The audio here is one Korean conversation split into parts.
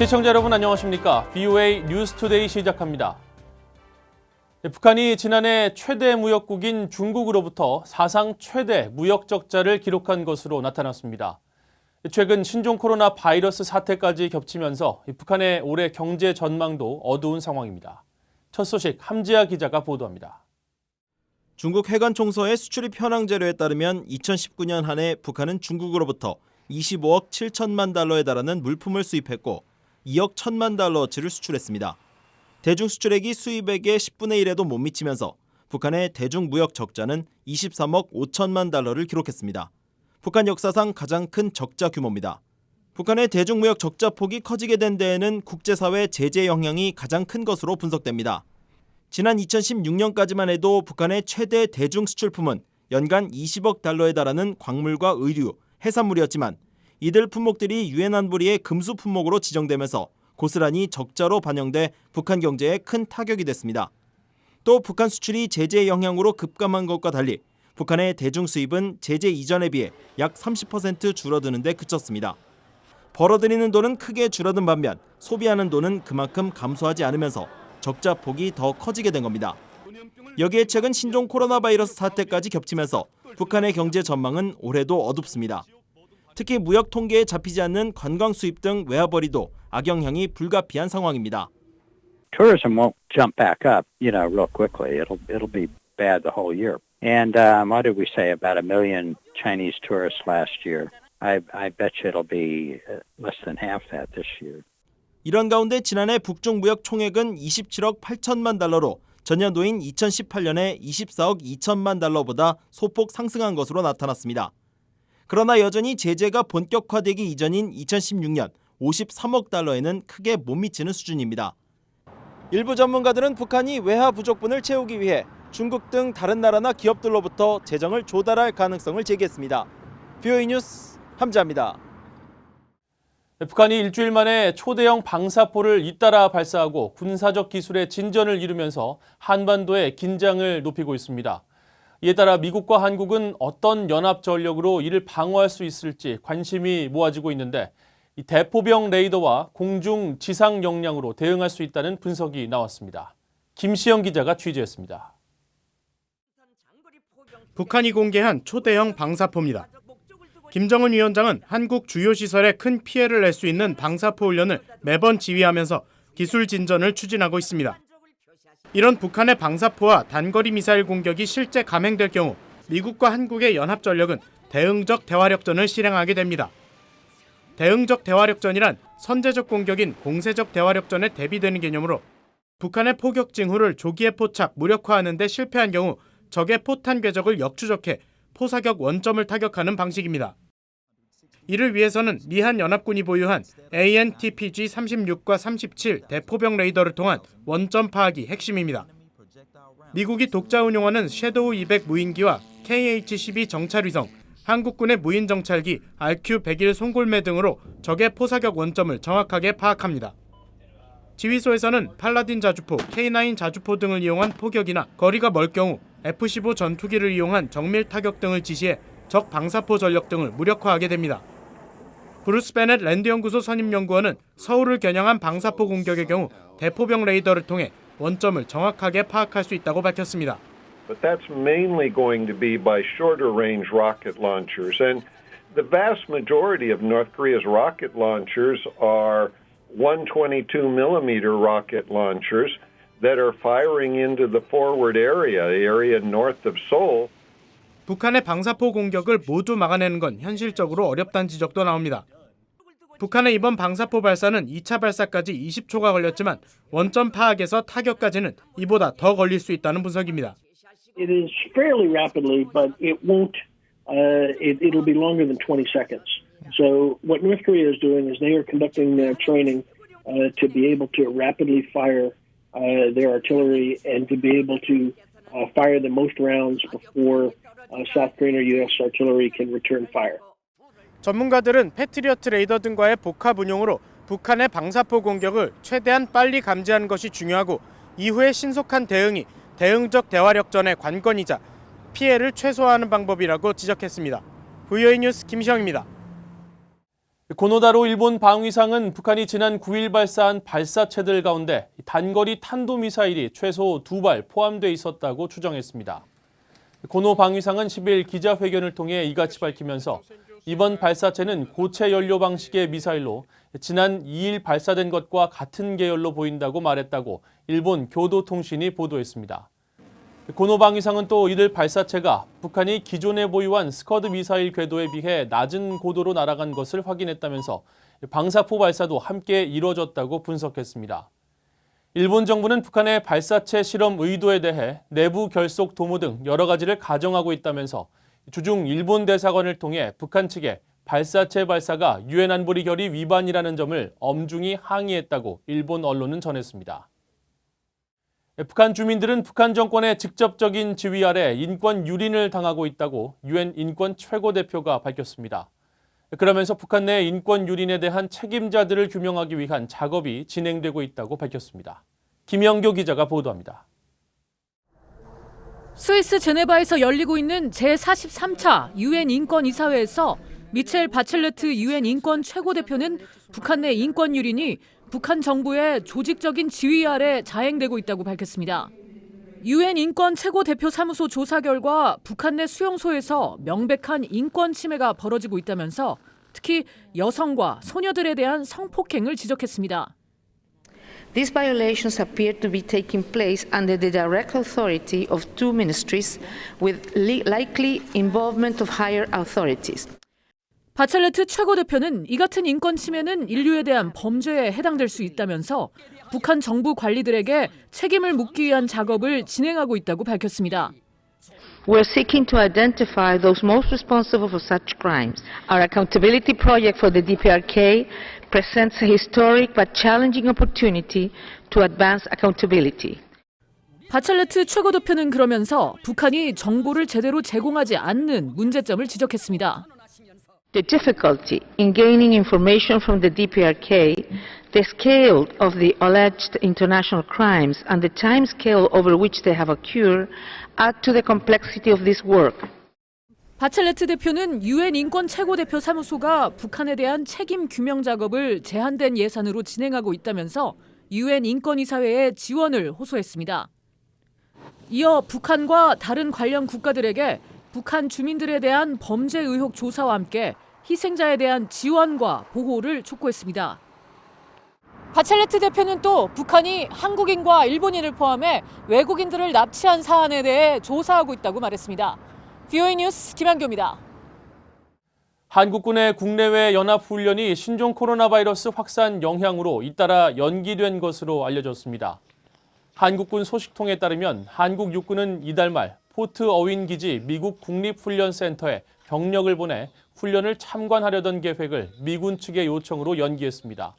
시청자 여러분 안녕하십니까? VOA 뉴스투데이 시작합니다. 북한이 지난해 최대 무역국인 중국으로부터 사상 최대 무역 적자를 기록한 것으로 나타났습니다. 최근 신종 코로나 바이러스 사태까지 겹치면서 북한의 올해 경제 전망도 어두운 상황입니다. 첫 소식 함지아 기자가 보도합니다. 중국 해관총서의 수출입 현황 자료에 따르면 2019년 한 해 북한은 중국으로부터 25억 7천만 달러에 달하는 물품을 수입했고 2억 1천만 달러어치를 수출했습니다. 대중 수출액이 수입액의 10분의 1에도 못 미치면서 북한의 대중 무역 적자는 23억 5천만 달러를 기록했습니다. 북한 역사상 가장 큰 적자 규모입니다. 북한의 대중 무역 적자 폭이 커지게 된 데에는 국제사회 제재 영향이 가장 큰 것으로 분석됩니다. 지난 2016년까지만 해도 북한의 최대 대중 수출품은 연간 20억 달러에 달하는 광물과 의류, 해산물이었지만 이들 품목들이 유엔 안보리의 금수 품목으로 지정되면서 고스란히 적자로 반영돼 북한 경제에 큰 타격이 됐습니다. 또 북한 수출이 제재 영향으로 급감한 것과 달리 북한의 대중 수입은 제재 이전에 비해 약 30% 줄어드는 데 그쳤습니다. 벌어들이는 돈은 크게 줄어든 반면 소비하는 돈은 그만큼 감소하지 않으면서 적자 폭이 더 커지게 된 겁니다. 여기에 최근 신종 코로나 바이러스 사태까지 겹치면서 북한의 경제 전망은 올해도 어둡습니다. 특히 무역 통계에 잡히지 않는 관광 수입 등 외화벌이도 악영향이 불가피한 상황입니다. Tourism won't jump back up, real quickly. It'll be bad the whole year. And what did we say about 1 million Chinese tourists last year? I bet you it'll be less than half that this year. 이런 가운데 지난해 북중 무역 총액은 27억 8천만 달러로 전년도인 2018년에 24억 2천만 달러보다 소폭 상승한 것으로 나타났습니다. 그러나 여전히 제재가 본격화되기 이전인 2016년 53억 달러에는 크게 못 미치는 수준입니다. 일부 전문가들은 북한이 외화 부족분을 채우기 위해 중국 등 다른 나라나 기업들로부터 재정을 조달할 가능성을 제기했습니다. VOA 뉴스 함지아입니다. 북한이 일주일 만에 초대형 방사포를 잇따라 발사하고 군사적 기술의 진전을 이루면서 한반도의 긴장을 높이고 있습니다. 이에 따라 미국과 한국은 어떤 연합 전력으로 이를 방어할 수 있을지 관심이 모아지고 있는데 이 대포병 레이더와 공중 지상 역량으로 대응할 수 있다는 분석이 나왔습니다. 김시영 기자가 취재했습니다. 북한이 공개한 초대형 방사포입니다. 김정은 위원장은 한국 주요 시설에 큰 피해를 낼 수 있는 방사포 훈련을 매번 지휘하면서 기술 진전을 추진하고 있습니다. 이런 북한의 방사포와 단거리 미사일 공격이 실제 감행될 경우 미국과 한국의 연합전력은 대응적 대화력전을 실행하게 됩니다. 대응적 대화력전이란 선제적 공격인 공세적 대화력전에 대비되는 개념으로 북한의 포격 징후를 조기에 포착, 무력화하는 데 실패한 경우 적의 포탄 궤적을 역추적해 포사격 원점을 타격하는 방식입니다. 이를 위해서는 미한 연합군이 보유한 AN/TPG-36과 37 대포병 레이더를 통한 원점 파악이 핵심입니다. 미국이 독자 운용하는 섀도우 200 무인기와 KH-12 정찰위성, 한국군의 무인 정찰기 RQ-101 송골매 등으로 적의 포사격 원점을 정확하게 파악합니다. 지휘소에서는 팔라딘 자주포, K9 자주포 등을 이용한 포격이나 거리가 멀 경우 F-15 전투기를 이용한 정밀 타격 등을 지시해 적 방사포 전력 등을 무력화하게 됩니다. 브루스 베넷 랜드연구소 선임연구원은 서울을 겨냥한 방사포 공격의 경우 대포병 레이더를 통해 원점을 정확하게 파악할 수 있다고 밝혔습니다. But that's mainly going to be by shorter range rocket launchers. And the vast majority of North Korea's rocket launchers are 122mm rocket launchers that are firing into the forward area, the area north of Seoul. 북한의 방사포 공격을 모두 막아내는 건 현실적으로 어렵다는 지적도 나옵니다. 북한의 이번 방사포 발사는 2차 발사까지 20초가 걸렸지만 원점 파악에서 타격까지는 이보다 더 걸릴 수 있다는 분석입니다. It is fairly rapidly, but it won't. It'll be longer than 20 seconds. So what North Korea is doing is they are conducting their training to be able to rapidly fire their artillery and to be able to fire the most rounds before South Korean or U.S. artillery can return fire. 전문가들은 패트리어트 레이더 등과의 복합 운용으로 북한의 방사포 공격을 최대한 빨리 감지하는 것이 중요하고 이후의 신속한 대응이 대응적 대화력전의 관건이자 피해를 최소화하는 방법이라고 지적했습니다. VOA 뉴스 김시영입니다. 고노다로 일본 방위상은 북한이 지난 9일 발사한 발사체들 가운데 단거리 탄도미사일이 최소 2발 포함돼 있었다고 추정했습니다. 고노 방위상은 10일 기자회견을 통해 이같이 밝히면서 이번 발사체는 고체 연료 방식의 미사일로 지난 2일 발사된 것과 같은 계열로 보인다고 말했다고 일본 교도통신이 보도했습니다. 고노 방위상은 또 이들 발사체가 북한이 기존에 보유한 스커드 미사일 궤도에 비해 낮은 고도로 날아간 것을 확인했다면서 방사포 발사도 함께 이뤄졌다고 분석했습니다. 일본 정부는 북한의 발사체 실험 의도에 대해 내부 결속 도모 등 여러 가지를 가정하고 있다면서 주중 일본 대사관을 통해 북한 측에 발사체 발사가 유엔 안보리 결의 위반이라는 점을 엄중히 항의했다고 일본 언론은 전했습니다. 북한 주민들은 북한 정권의 직접적인 지휘 아래 인권 유린을 당하고 있다고 유엔 인권 최고대표가 밝혔습니다. 그러면서 북한 내 인권 유린에 대한 책임자들을 규명하기 위한 작업이 진행되고 있다고 밝혔습니다. 김영교 기자가 보도합니다. 스위스 제네바에서 열리고 있는 제43차 유엔 인권이사회에서 미첼 바첼레트 유엔 인권 최고대표는 북한 내 인권 유린이 북한 정부의 조직적인 지휘 아래 자행되고 있다고 밝혔습니다. 유엔 인권 최고대표 사무소 조사 결과 북한 내 수용소에서 명백한 인권 침해가 벌어지고 있다면서 특히 여성과 소녀들에 대한 성폭행을 지적했습니다. These violations appear to be taking place under the direct authority of two ministries with likely involvement of higher authorities. 바첼레트 최고대표는 이 같은 인권 침해는 인류에 대한 범죄에 해당될 수 있다면서 북한 정부 관리들에게 책임을 묻기 위한 작업을 진행하고 있다고 밝혔습니다. We're seeking to identify those most responsible for such crimes. Our accountability project for the DPRK presents a historic but challenging opportunity to advance accountability. 바첼레트 최고대표는 그러면서 북한이 정보를 제대로 제공하지 않는 문제점을 지적했습니다. The difficulty in gaining information from the DPRK, the scale of the alleged international crimes, and the time scale over which they have occurred add to the complexity of this work. 바첼레트 대표는 유엔 인권 최고대표 사무소가 북한에 대한 책임 규명 작업을 제한된 예산으로 진행하고 있다면서 유엔 인권이사회에 지원을 호소했습니다. 이어 북한과 다른 관련 국가들에게 북한 주민들에 대한 범죄 의혹 조사와 함께 희생자에 대한 지원과 보호를 촉구했습니다. 바첼레트 대표는 또 북한이 한국인과 일본인을 포함해 외국인들을 납치한 사안에 대해 조사하고 있다고 말했습니다. VOA 뉴스 김한교입니다. 한국군의 국내외 연합훈련이 신종 코로나 바이러스 확산 영향으로 잇따라 연기된 것으로 알려졌습니다. 한국군 소식통에 따르면 한국 육군은 이달 말 포트 어윈 기지 미국 국립훈련센터에 병력을 보내 훈련을 참관하려던 계획을 미군 측의 요청으로 연기했습니다.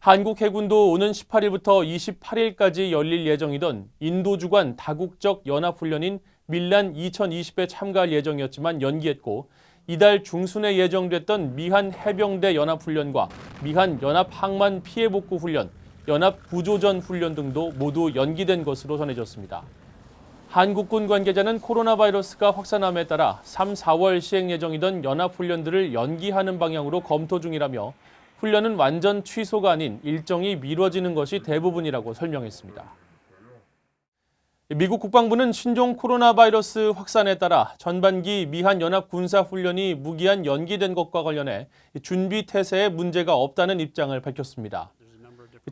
한국 해군도 오는 18일부터 28일까지 열릴 예정이던 인도 주관 다국적 연합훈련인 밀란 2020에 참가할 예정이었지만 연기했고 이달 중순에 예정됐던 미한 해병대 연합훈련과 미한 연합항만 피해복구 훈련, 연합구조전 훈련 등도 모두 연기된 것으로 전해졌습니다. 한국군 관계자는 코로나 바이러스가 확산함에 따라 3, 4월 시행 예정이던 연합훈련들을 연기하는 방향으로 검토 중이라며 훈련은 완전 취소가 아닌 일정이 미뤄지는 것이 대부분이라고 설명했습니다. 미국 국방부는 신종 코로나 바이러스 확산에 따라 전반기 미한 연합 군사 훈련이 무기한 연기된 것과 관련해 준비 태세에 문제가 없다는 입장을 밝혔습니다.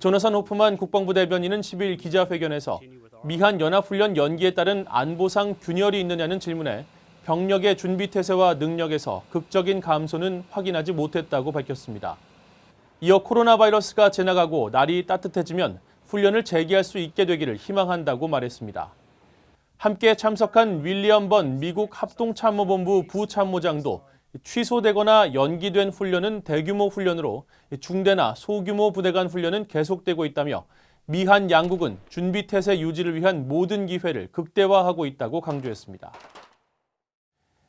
조나선 호프만 국방부 대변인은 10일 기자회견에서 미한 연합훈련 연기에 따른 안보상 균열이 있느냐는 질문에 병력의 준비 태세와 능력에서 극적인 감소는 확인하지 못했다고 밝혔습니다. 이어 코로나 바이러스가 지나가고 날이 따뜻해지면 훈련을 재개할 수 있게 되기를 희망한다고 말했습니다. 함께 참석한 윌리엄 번 미국 합동참모본부 부참모장도 취소되거나 연기된 훈련은 대규모 훈련으로 중대나 소규모 부대 간 훈련은 계속되고 있다며 미한 양국은 준비 태세 유지를 위한 모든 기회를 극대화하고 있다고 강조했습니다.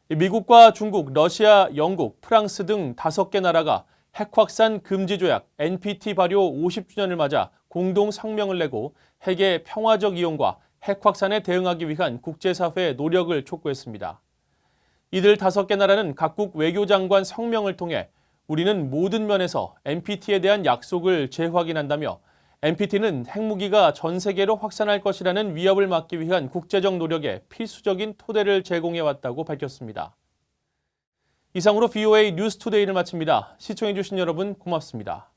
미국과 중국, 러시아, 영국, 프랑스 등 5개 나라가 핵 확산 금지 조약 NPT 발효 50주년을 맞아 공동 성명을 내고 핵의 평화적 이용과 핵 확산에 대응하기 위한 국제사회의 노력을 촉구했습니다. 이들 5개 나라는 각국 외교장관 성명을 통해 우리는 모든 면에서 NPT에 대한 약속을 재확인한다며 NPT는 핵무기가 전 세계로 확산할 것이라는 위협을 막기 위한 국제적 노력에 필수적인 토대를 제공해왔다고 밝혔습니다. 이상으로 VOA 뉴스투데이를 마칩니다. 시청해주신 여러분 고맙습니다.